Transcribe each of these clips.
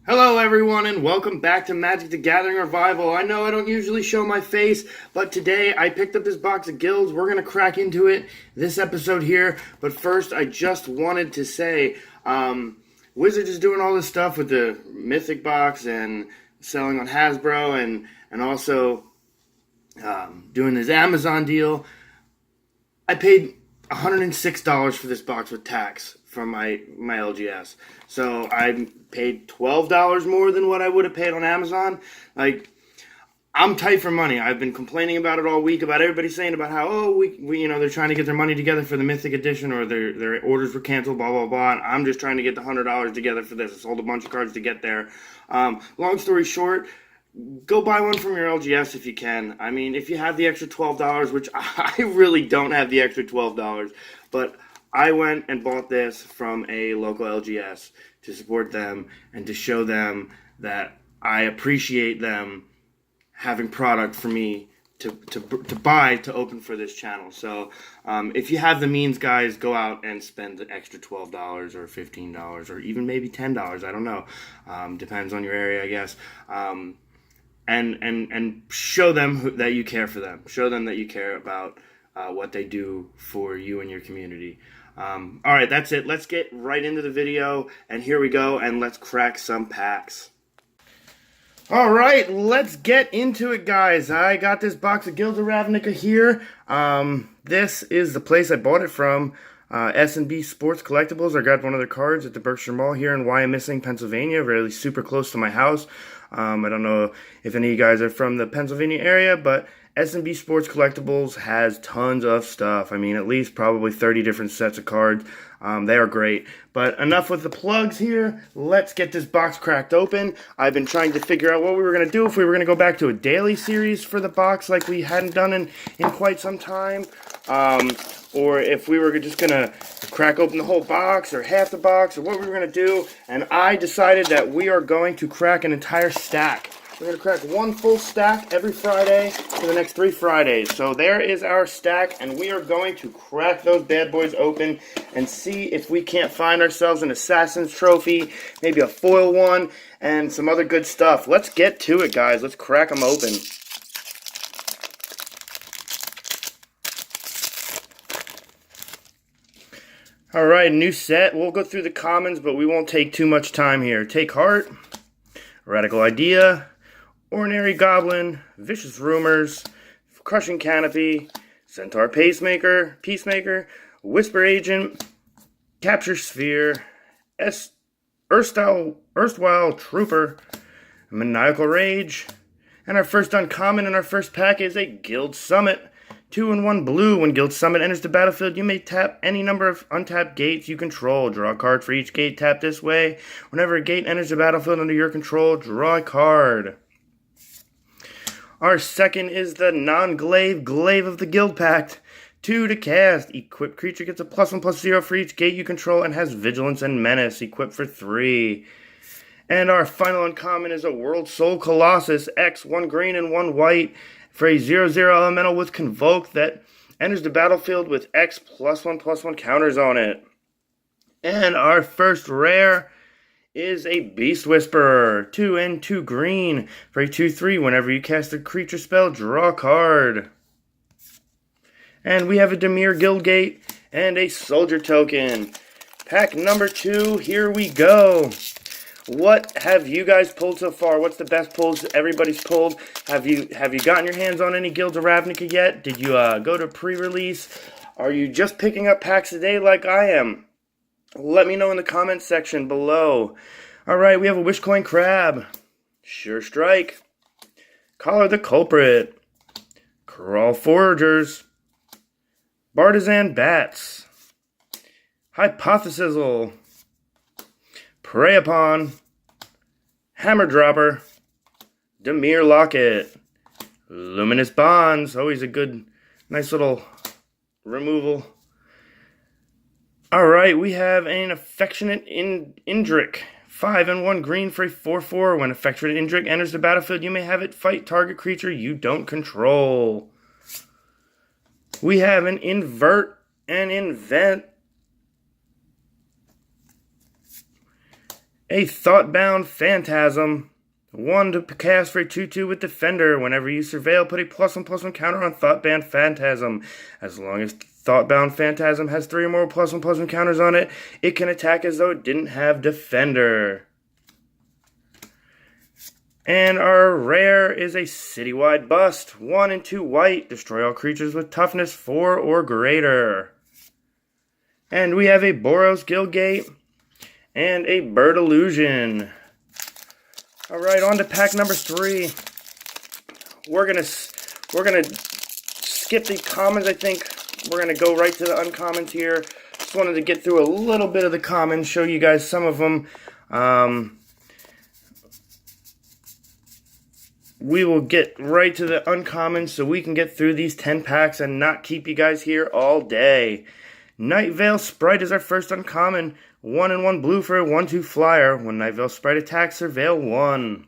Hello everyone and welcome back to Magic the Gathering Revival. I know I don't usually show my face, but today I picked up this box of guilds. We're going to crack into it this episode here. But first, I just wanted to say, Wizards is doing all this stuff with the Mythic box and selling on Hasbro and also doing this Amazon deal. I paid $106 for this box with tax from my LGS. So I paid $12 more than what I would have paid on Amazon. Like, I'm tight for money. I've been complaining about it all week, about everybody saying about how, we they're trying to get their money together for the Mythic Edition, or their orders were canceled, blah, blah, blah. And I'm just trying to get the $100 together for this. I sold a bunch of cards to get there. Long story short, go buy one from your LGS if you can. I mean, if you have the extra $12, which I really don't have the extra $12, but I went and bought this from a local LGS to support them and to show them that I appreciate them having product for me to buy to open for this channel. So if you have the means, guys, go out and spend the extra $12 or $15 or even maybe $10. I don't know. Depends on your area, I guess. And show them that you care for them. Show them that you care about what they do for you and your community. All right, that's it. Let's get right into the video, and here we go, and let's crack some packs. All right, let's get into it, guys. I got this box of Guilds of Ravnica here. This is the place I bought it from, S&B Sports Collectibles. I got one of their cards at the Berkshire Mall here in Wyomissing, Pennsylvania, really super close to my house. I don't know if any of you guys are from the Pennsylvania area, but S&B Sports Collectibles has tons of stuff. I mean, at least probably 30 different sets of cards. They are great. But enough with the plugs here. Let's get this box cracked open. I've been trying to figure out what we were going to do, if we were going to go back to a daily series for the box like we hadn't done in quite some time. Or if we were just going to crack open the whole box or half the box, or what we were going to do. And I decided that we are going to crack an entire stack. We're going to crack one full stack every Friday for the next 3 Fridays. So there is our stack, and we are going to crack those bad boys open and see if we can't find ourselves an Assassin's Trophy, maybe a foil one, and some other good stuff. Let's get to it, guys. Let's crack them open. Alright, new set. We'll go through the commons, but we won't take too much time here. Take Heart, Radical Idea, Ordinary Goblin, Vicious Rumors, Crushing Canopy, Centaur Peacemaker, Whisper Agent, Capture Sphere, Erstwhile Trooper, Maniacal Rage, and our first uncommon in our first pack is a Guild Summit. 2-1 blue. When Guild Summit enters the battlefield, you may tap any number of untapped gates you control. Draw a card for each gate tapped this way. Whenever a gate enters the battlefield under your control, draw a card. Our second is the Glaive of the Guild Pact. 2 to cast. Equipped creature gets a +1/+0 for each gate you control and has Vigilance and Menace. Equipped for 3. And our final uncommon is a World Soul Colossus X, 1 green and 1 white. For a 0/0 elemental with Convoke that enters the battlefield with X +1/+1 counters on it. And our first rare is a Beast Whisperer. 2 and 2 green. For a 2/3, whenever you cast a creature spell, draw a card. And we have a Dimir Guildgate and a Soldier Token. Pack number 2, here we go. What have you guys pulled so far? What's the best pulls everybody's pulled? Have you gotten your hands on any Guilds of Ravnica yet? Did you go to pre-release? Are you just picking up packs today like I am? Let me know in the comments section below. Alright, we have a Wishcoin Crab, Sure Strike, Collar the Culprit, Crawl Foragers, Bartizan Bats, Hypothesizzle, Prey Upon, Hammer Dropper, Dimir Locket, Luminous Bonds, always a good, nice little removal. Alright, we have an Affectionate Indrik, 5 and 1 green for a 4/4. When Affectionate Indrik enters the battlefield, you may have it fight target creature you don't control. We have an Invert and Invent, A Thoughtbound Phantasm. 1 to cast for a 2/2 with Defender. Whenever you surveil, put a +1/+1 counter on Thoughtbound Phantasm. As long as Thoughtbound Phantasm has 3 or more +1/+1 counters on it, it can attack as though it didn't have Defender. And our rare is a Citywide Bust. 1 and 2 white. Destroy all creatures with toughness 4 or greater. And we have a Boros Guildgate and a Bird Illusion. Alright, on to pack number 3. We're gonna skip the commons, I think. We're gonna go right to the uncommons here. Just wanted to get through a little bit of the commons, show you guys some of them. We will get right to the uncommons so we can get through these 10 packs and not keep you guys here all day. Nightveil Sprite is our first uncommon. 1 and 1 blue for a 1/2 flyer. When Nightveil Sprite attacks, surveil 1.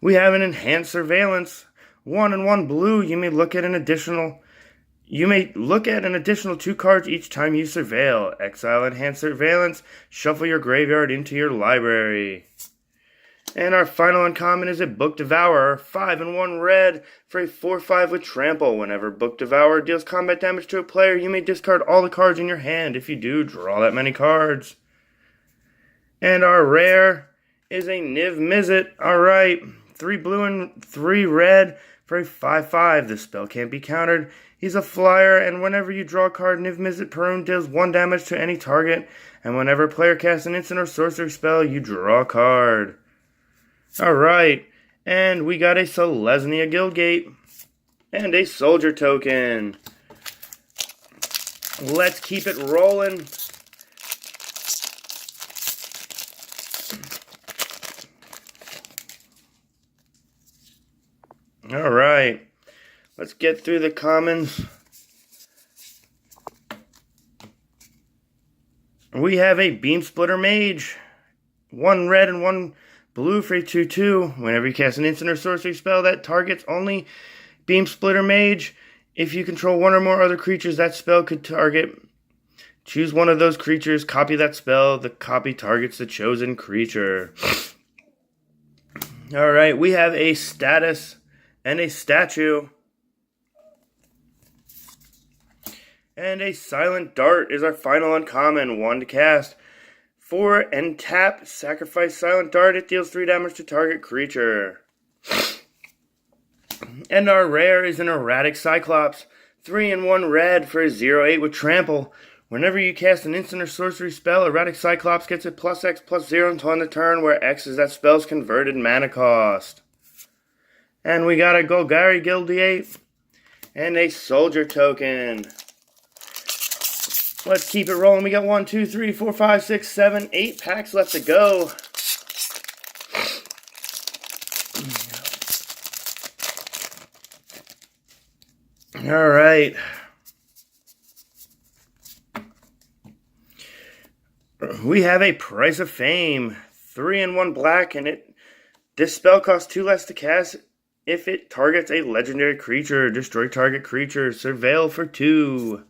We have an Enhanced Surveillance. 1 and 1 blue. You may look at an additional 2 cards each time you surveil. Exile Enhanced Surveillance. Shuffle your graveyard into your library. And our final uncommon is a Book Devourer, 5 and 1 red for a 4/5 with Trample. Whenever Book Devourer deals combat damage to a player, you may discard all the cards in your hand. If you do, draw that many cards. And our rare is a Niv Mizzet. Alright, 3 blue and 3 red for a 5/5. This spell can't be countered. He's a flyer, and whenever you draw a card, Niv Mizzet Perun deals 1 damage to any target. And whenever a player casts an instant or sorcery spell, you draw a card. Alright, and we got a Selesnya Guildgate and a Soldier Token. Let's keep it rolling. Alright, let's get through the commons. We have a Beam Splitter Mage. 1 red and 1 blue for a 2/2. Whenever you cast an instant or sorcery spell that targets only Beam Splitter Mage, if you control 1 or more other creatures that spell could target, choose one of those creatures, copy that spell. The copy targets the chosen creature. Alright, we have a Status and a Statue. And a Silent Dart is our final uncommon. 1 to cast. 4 and tap, sacrifice Silent Dart. It deals 3 damage to target creature. And our rare is an Erratic Cyclops. 3 and 1 red for a 0/8 with Trample. Whenever you cast an instant or sorcery spell, Erratic Cyclops gets a +X/+0 until end of turn, where X is that spell's converted mana cost. And we got a Golgari Guildgate and a Soldier Token. Let's keep it rolling. We got 1, 2, 3, 4, 5, 6, 7, 8 packs left to go. All right. We have a Price of Fame. 3 and 1 black, and this spell costs 2 less to cast if it targets a legendary creature. Destroy target creature. Surveil for 2.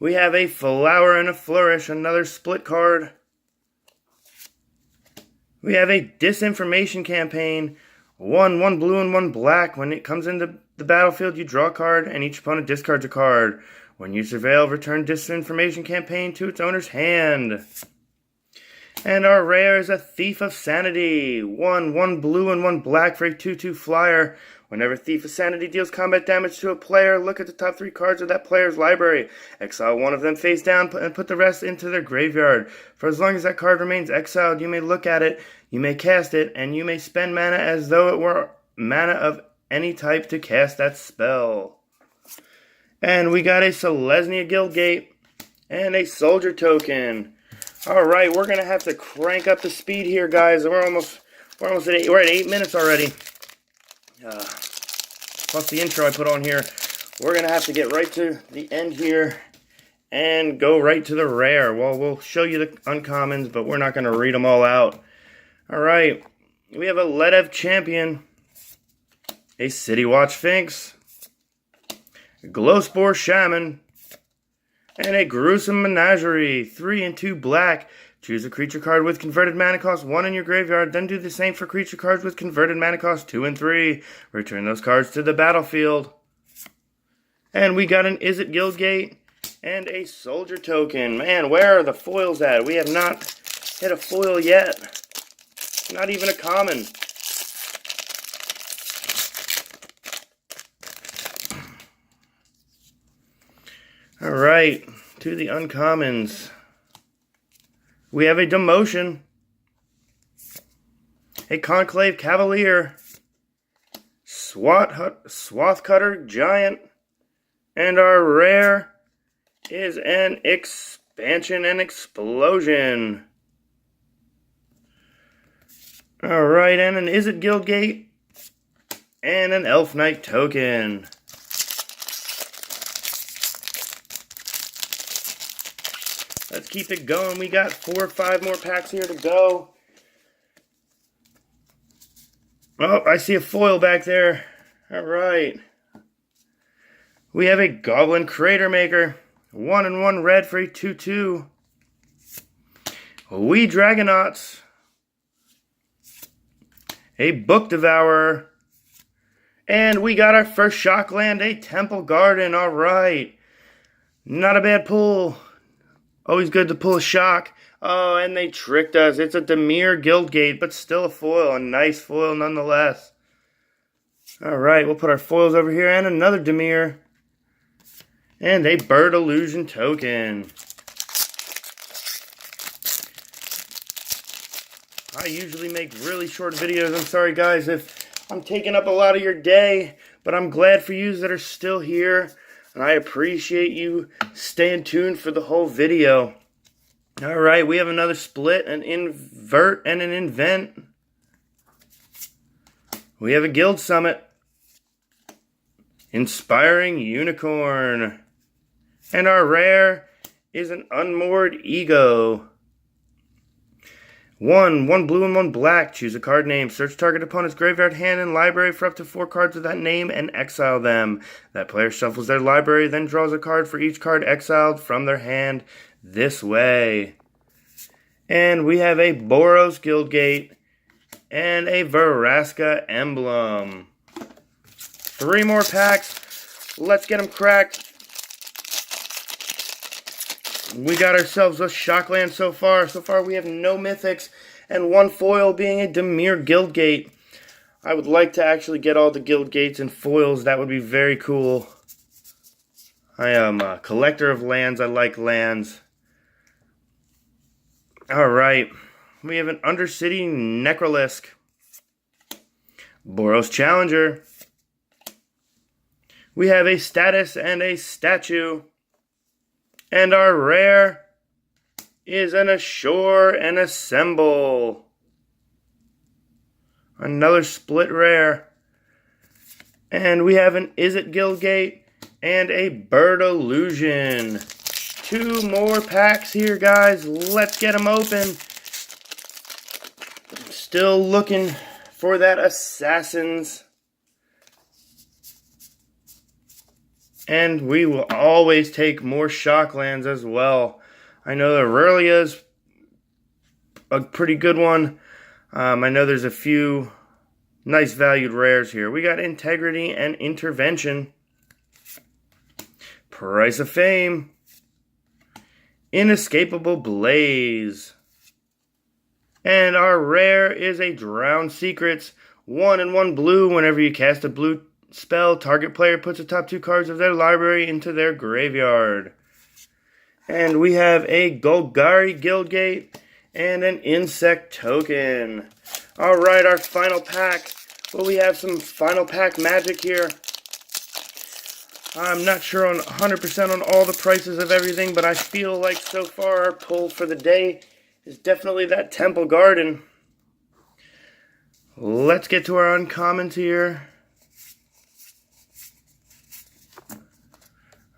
We have a Flower and a Flourish, another split card. We have a Disinformation Campaign. 1 blue and 1 black. When it comes into the battlefield, you draw a card, and each opponent discards a card. When you surveil, return Disinformation Campaign to its owner's hand. And our rare is a Thief of Sanity. 1 blue and 1 black for a 2/2 flyer. Whenever Thief of Sanity deals combat damage to a player, look at the top 3 cards of that player's library. Exile 1 of them face down and put the rest into their graveyard. For as long as that card remains exiled, you may look at it, you may cast it, and you may spend mana as though it were mana of any type to cast that spell. And we got a Selesnya Guildgate and a Soldier Token. Alright, we're going to have to crank up the speed here, guys. We're almost at 8. We're at 8 minutes already. Plus the intro I put on here. We're going to have to get right to the end here and go right to the rare. Well, we'll show you the uncommons, but we're not going to read them all out. Alright, we have a Ledev Champion, a City Watch Sphinx, a Glowspore Shaman, and a Gruesome Menagerie. 3 and 2 black. Choose a creature card with converted mana cost 1 in your graveyard, then do the same for creature cards with converted mana cost 2 and 3. Return those cards to the battlefield. And we got an Is It Guildgate and a Soldier token. Man, where are the foils at? We have not hit a foil yet. Not even a common. Alright, to the uncommons. We have a Demotion, a Conclave Cavalier, Swath Cutter Giant, and our rare is an Expansion and Explosion. Alright, and an Is It Guildgate, and an Elf Knight token. Let's keep it going. We got 4 or 5 more packs here to go. Oh, I see a foil back there. Alright. We have a Goblin Crater Maker. 1 and 1 red for a 2/2. We Dragonauts. A Book Devourer. And we got our first Shockland, a Temple Garden. Alright. Not a bad pull. Always good to pull a shock. Oh, and they tricked us. It's a Dimir Guildgate, but still a foil. A nice foil nonetheless. Alright, we'll put our foils over here. And another Dimir. And a Bird Illusion token. I usually make really short videos. I'm sorry, guys, if I'm taking up a lot of your day. But I'm glad for you that are still here. And I appreciate you staying tuned for the whole video. Alright, we have another split, an invert, and an invent. We have a Guild Summit. Inspiring Unicorn. And our rare is an Unmoored Ego. 1 blue and 1 black. Choose a card name. Search target opponent's graveyard, hand, and library for up to 4 cards with that name and exile them. That player shuffles their library, then draws a card for each card exiled from their hand this way. And we have a Boros Guildgate and a Vraska Emblem. 3 more packs. Let's get them cracked. We got ourselves a Shockland so far. So far we have no mythics and 1 foil being a Dimir Guildgate. I would like to actually get all the Guildgates and foils. That would be very cool. I am a collector of lands. I like lands. Alright. We have an Undercity Necrolisk. Boros Challenger. We have a Status and a Statue. And our rare is an Assure and Assemble. Another split rare. And we have an Is It Guildgate and a Bird Illusion. 2 more packs here, guys. Let's get them open. Still looking for that Assassins. And we will always take more Shocklands as well. I know the Aurelia is a pretty good one. I know there's a few nice valued rares here. We got Integrity and Intervention. Price of Fame. Inescapable Blaze. And our rare is a Drowned Secrets. 1 and 1 blue. Whenever you cast a blue spell, target player puts the top 2 cards of their library into their graveyard. And we have a Golgari Guildgate and an Insect token. Alright, our final pack. Well, we have some final pack magic here. I'm not sure on 100% on all the prices of everything, but I feel like so far our pull for the day is definitely that Temple Garden. Let's get to our uncommons here.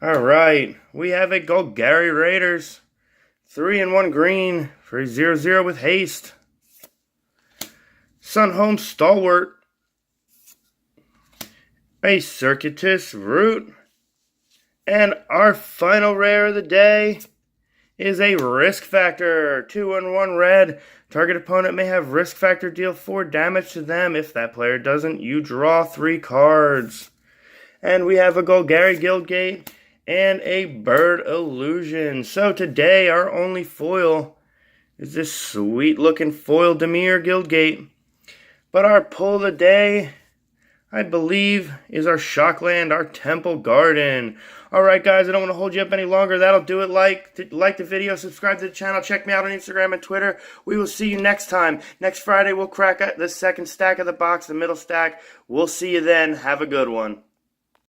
Alright, we have a Golgari Raiders. 3 and 1 green for a 0/0 with haste. Sunhome Stalwart. A Circuitous Root. And our final rare of the day is a risk factor. 2 and 1 red. Target opponent may have risk factor deal 4 damage to them. If that player doesn't, you draw 3 cards. And we have a Golgari Guildgate and a Bird Illusion. So today our only foil is this sweet looking foil Dimir Guildgate. But our pull of the day, I believe, is our Shockland, our Temple Garden. Alright guys, I don't want to hold you up any longer. That'll do it. Like the video, subscribe to the channel, check me out on Instagram and Twitter. We will see you next time. Next Friday we'll crack the second stack of the box, the middle stack. We'll see you then. Have a good one.